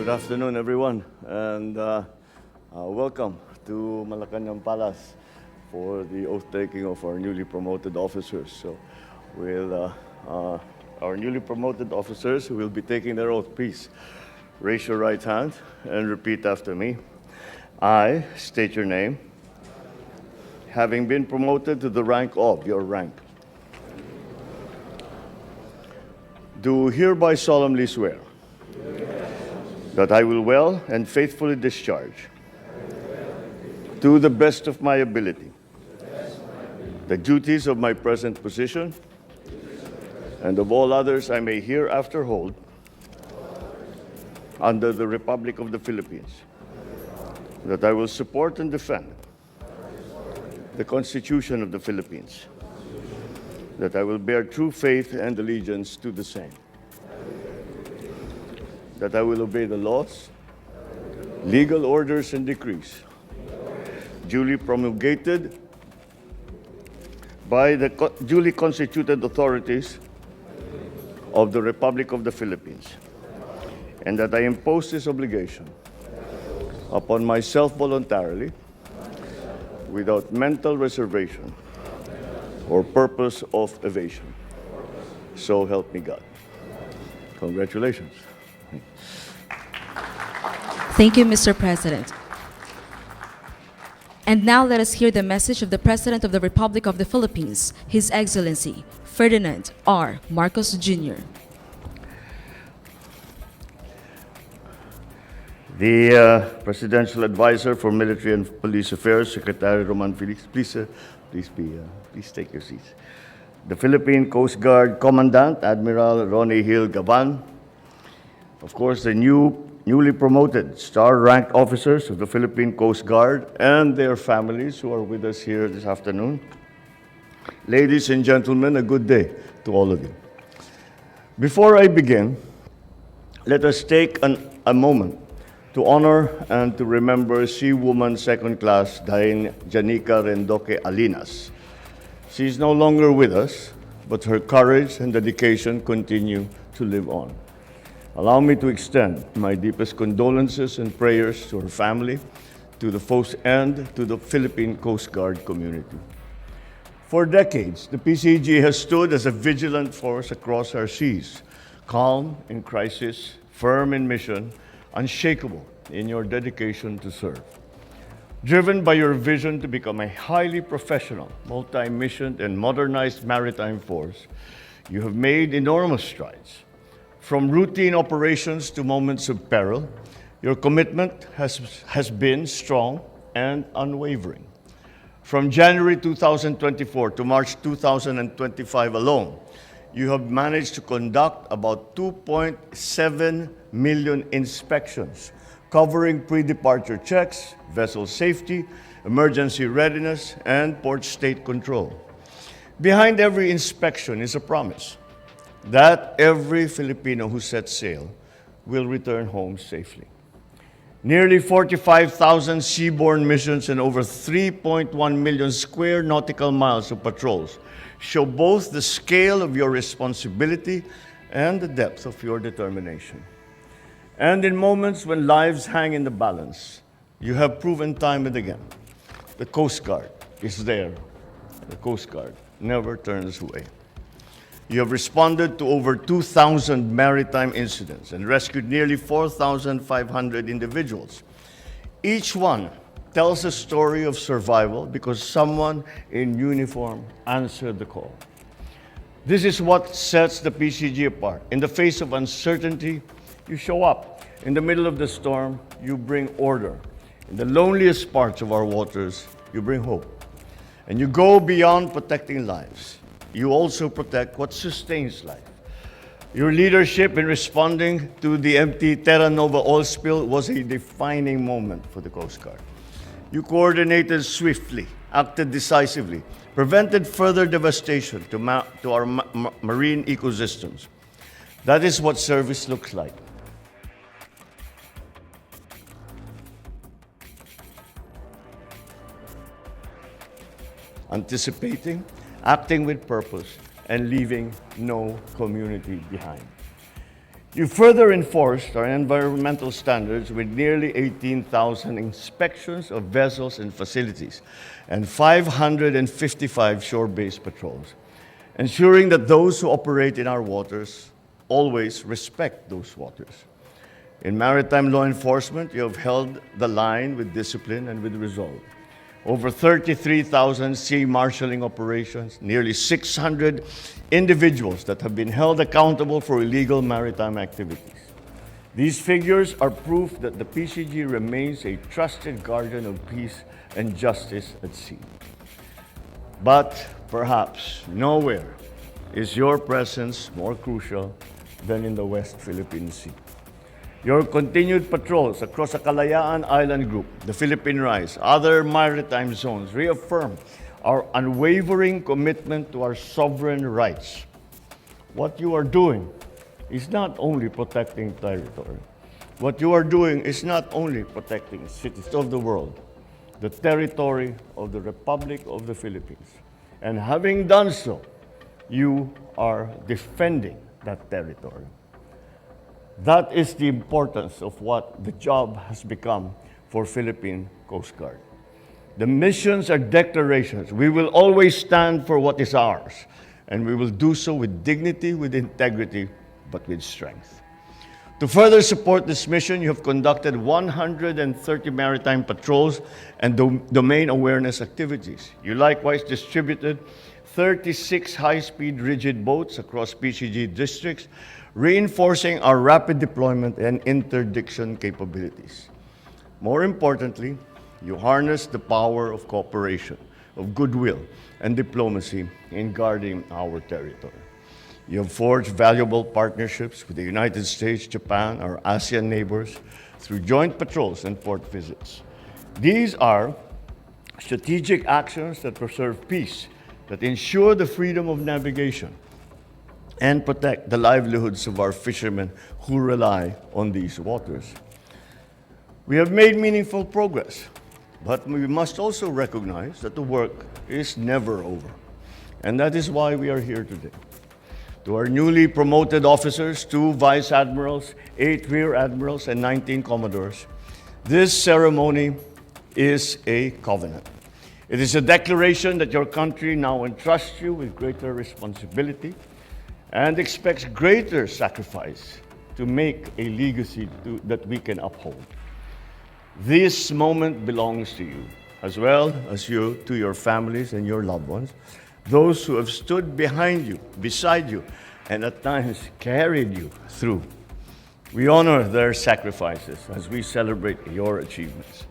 Good afternoon, everyone, and welcome to Malacanang Palace for the oath-taking of our newly promoted officers. So, our newly promoted officers who will be taking their oath, please raise your right hand and repeat after me. I state your name, having been promoted to the rank of your rank. Do hereby solemnly swear that I will well and faithfully discharge, to the best of my ability, the duties of my present position and of all others I may hereafter hold under the Republic of the Philippines, that I will support and defend the Constitution of the Philippines, that I will bear true faith and allegiance to the same, that I will obey the laws, legal orders, and decrees duly promulgated by the duly constituted authorities of the Republic of the Philippines, and that I impose this obligation upon myself voluntarily, without mental reservation or purpose of evasion. So help me God. Congratulations. Thank you, Mr. President. And now let us hear the message of the President of the Republic of the Philippines, His Excellency Ferdinand R. Marcos Jr. The Presidential Advisor for Military and Police Affairs, Secretary Roman Felix, please take your seats. The Philippine Coast Guard Commandant, Admiral Ronnie Hill Gavan. Of course, the newly promoted star-ranked officers of the Philippine Coast Guard and their families who are with us here this afternoon. Ladies and gentlemen, a good day to all of you. Before I begin, let us take a moment to honor and to remember Seawoman Second Class Dain Janica Rendoque Alinas. She is no longer with us, but her courage and dedication continue to live on. Allow me to extend my deepest condolences and prayers to her family, to the folks, and to the Philippine Coast Guard community. For decades, the PCG has stood as a vigilant force across our seas, calm in crisis, firm in mission, unshakable in your dedication to serve. Driven by your vision to become a highly professional, multi-missioned, and modernized maritime force, you have made enormous strides. From routine operations to moments of peril, your commitment has been strong and unwavering. From January 2024 to March 2025 alone, you have managed to conduct about 2.7 million inspections, covering pre-departure checks, vessel safety, emergency readiness, and port state control. Behind every inspection is a promise that every Filipino who sets sail will return home safely. Nearly 45,000 seaborne missions and over 3.1 million square nautical miles of patrols show both the scale of your responsibility and the depth of your determination. And in moments when lives hang in the balance, you have proven time and again, the Coast Guard is there. The Coast Guard never turns away. You have responded to over 2,000 maritime incidents and rescued nearly 4,500 individuals. Each one tells a story of survival because someone in uniform answered the call. This is what sets the PCG apart. In the face of uncertainty, you show up. In the middle of the storm, you bring order. In the loneliest parts of our waters, you bring hope. And you go beyond protecting lives. You also protect what sustains life. Your leadership in responding to the empty Terra Nova oil spill was a defining moment for the Coast Guard. You coordinated swiftly, acted decisively, prevented further devastation to our marine ecosystems. That is what service looks like. Anticipating, acting with purpose, and leaving no community behind. You further enforced our environmental standards with nearly 18,000 inspections of vessels and facilities and 555 shore-based patrols, ensuring that those who operate in our waters always respect those waters. In maritime law enforcement, you have held the line with discipline and with resolve. Over 33,000 sea marshalling operations, nearly 600 individuals that have been held accountable for illegal maritime activities. These figures are proof that the PCG remains a trusted guardian of peace and justice at sea. But perhaps nowhere is your presence more crucial than in the West Philippine Sea. Your continued patrols across the Kalayaan Island Group, the Philippine Rise, other maritime zones reaffirm our unwavering commitment to our sovereign rights. What you are doing is not only protecting territory. What you are doing is not only protecting cities of the world, the territory of the Republic of the Philippines. And having done so, you are defending that territory. That is the importance of what the job has become for Philippine Coast Guard. The missions are declarations. We will always stand for what is ours, and we will do so with dignity, with integrity, but with strength. To further support this mission, you have conducted 130 maritime patrols and domain awareness activities. You likewise distributed 36 high-speed rigid boats across PCG districts, reinforcing our rapid deployment and interdiction capabilities. More importantly, you harness the power of cooperation, of goodwill, and diplomacy in guarding our territory. You have forged valuable partnerships with the United States, Japan, our ASEAN neighbors, through joint patrols and port visits. These are strategic actions that preserve peace, that ensure the freedom of navigation, and protect the livelihoods of our fishermen who rely on these waters. We have made meaningful progress, but we must also recognize that the work is never over. And that is why we are here today. To our newly promoted officers, 2 vice admirals, 8 rear admirals, and 19 commodores, this ceremony is a covenant. It is a declaration that your country now entrusts you with greater responsibility and expects greater sacrifice to make a legacy that we can uphold. This moment belongs to you, as well as to your families and your loved ones, those who have stood behind you, beside you, and at times carried you through. We honor their sacrifices as we celebrate your achievements.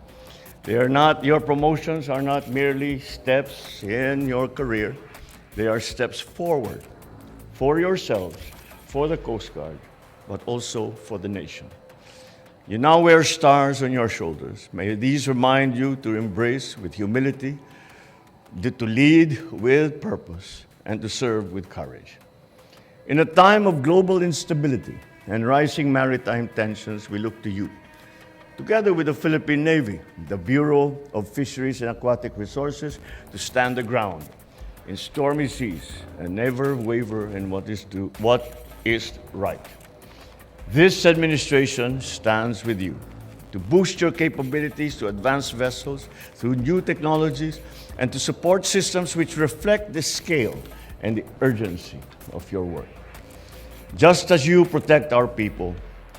Your promotions are not merely steps in your career, they are steps forward for yourselves, for the Coast Guard, but also for the nation. You now wear stars on your shoulders. May these remind you to embrace with humility, to lead with purpose, and to serve with courage. In a time of global instability and rising maritime tensions, we look to you. Together with the Philippine Navy, the Bureau of Fisheries and Aquatic Resources, to stand the ground in stormy seas and never waver in what is right. This administration stands with you to boost your capabilities to advance vessels through new technologies and to support systems which reflect the scale and the urgency of your work. Just as you protect our people,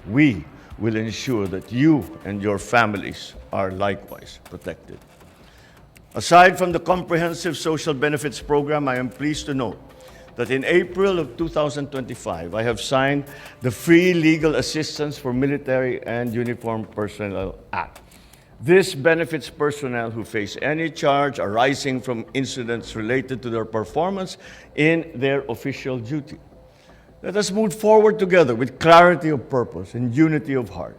we will ensure that you and your families are likewise protected. Aside from the comprehensive social benefits program, I am pleased to note that in April of 2025, I have signed the Free Legal Assistance for Military and Uniformed Personnel Act. This benefits personnel who face any charge arising from incidents related to their performance in their official duty. Let us move forward together with clarity of purpose and unity of heart.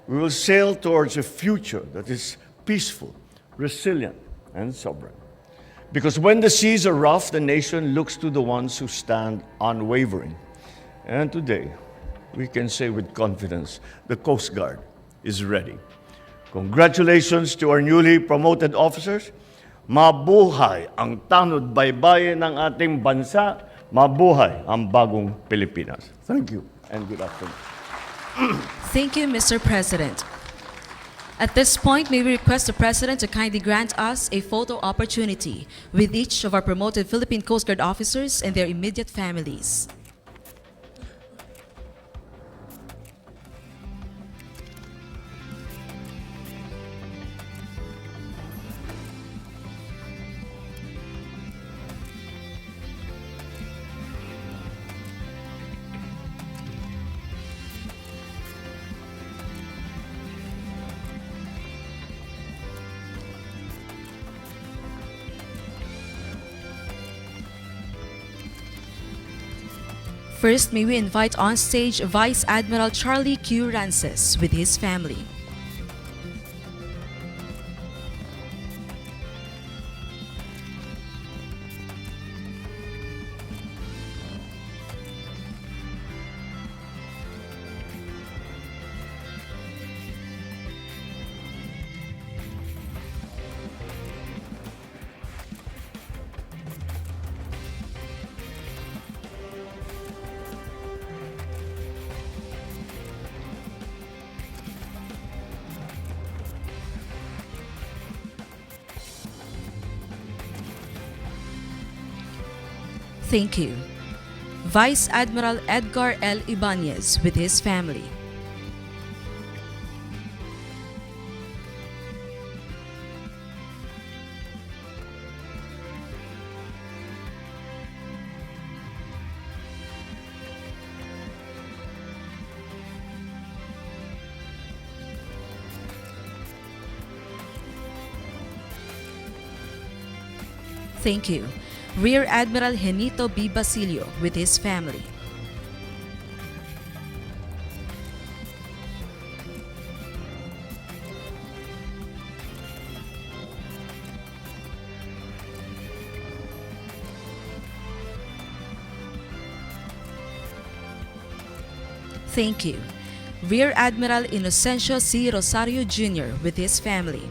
We will sail towards a future that is peaceful, resilient, and sovereign. Because when the seas are rough, the nation looks to the ones who stand unwavering. And today, we can say with confidence, the Coast Guard is ready. Congratulations to our newly promoted officers. Mabuhay ang tanod baybayin ng ating bansa. Mabuhay ang bagong Pilipinas. Thank you and good afternoon. Thank you, Mr. President. At this point, may we request the President to kindly grant us a photo opportunity with each of our promoted Philippine Coast Guard officers and their immediate families. First, may we invite on stage Vice Admiral Charlie Q. Rances with his family. Thank you. Vice Admiral Edgar L. Ibanez with his family. Thank you. Rear Admiral Genito B. Basilio with his family. Thank you. Rear Admiral Inocencio C. Rosario Jr. with his family.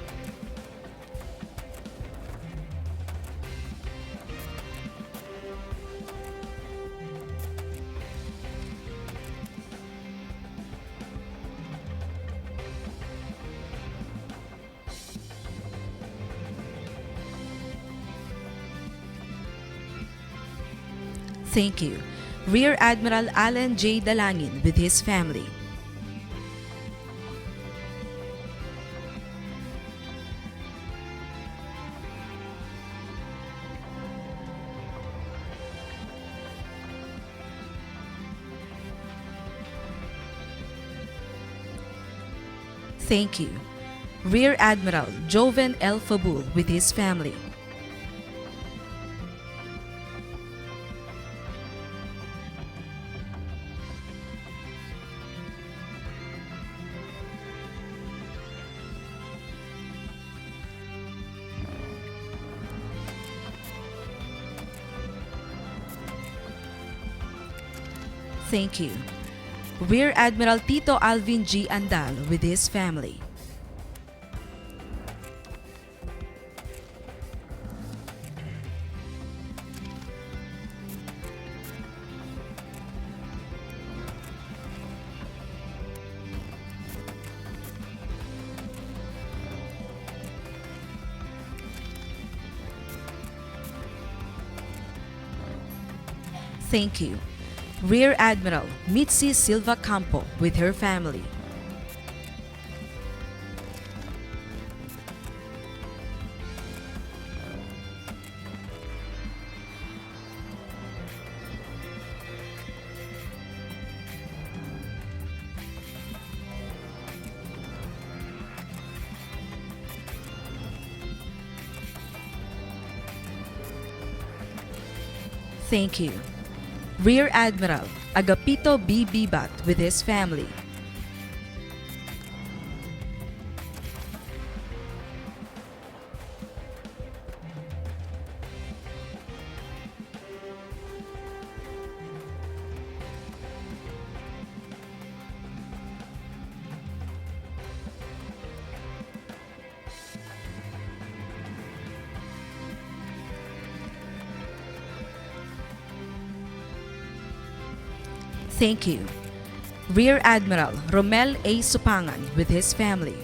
Thank you. Rear Admiral Alan J. Dalangin with his family. Thank you. Rear Admiral Joven L. Fabul with his family. Thank you. Rear Admiral Tito Alvin G. Andal with his family. Thank you. Rear Admiral Mitzi Silva Campo with her family. Thank you. Rear Admiral Agapito B. Bibat with his family. Thank you. Rear Admiral Romel A. Supangan with his family.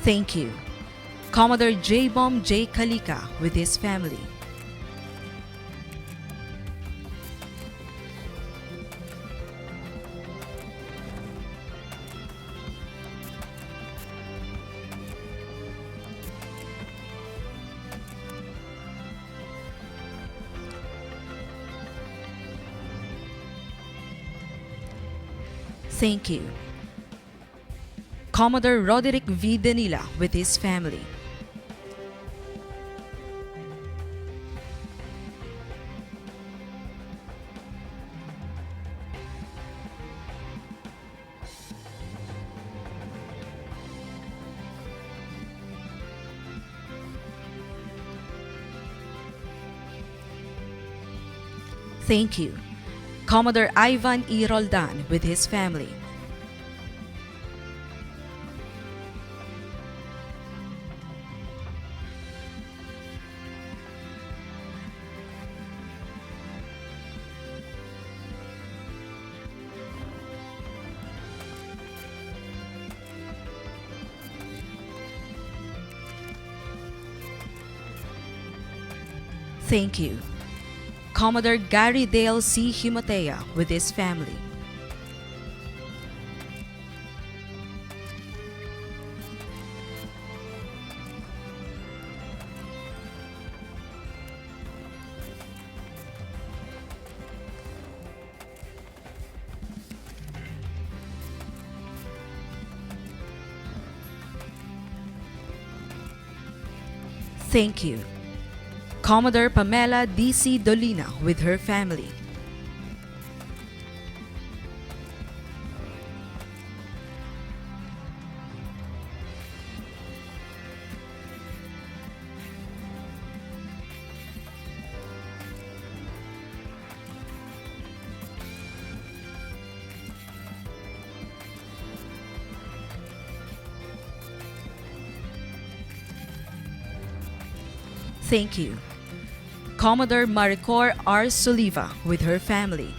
Thank you. Commodore J-Bomb J. Kalika with his family. Thank you. Commodore Roderick V. Danila with his family. Thank you. Commodore Ivan E. Roldan with his family. Thank you. Commodore Gary Dale C. Himotea with his family. Thank you. Commodore Pamela D.C. Dolina with her family. Thank you. Commodore Maricor R. Soliva with her family.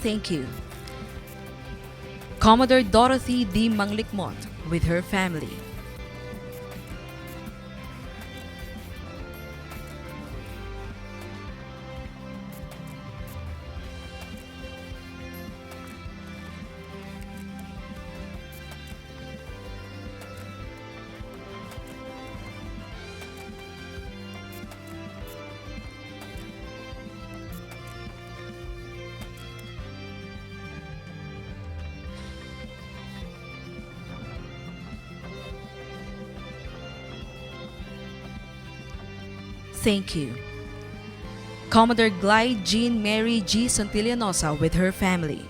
Thank you. Commodore Dorothy D. Manglikmot with her family. Thank you. Commodore Glide Jean Mary G. Santillanosa with her family.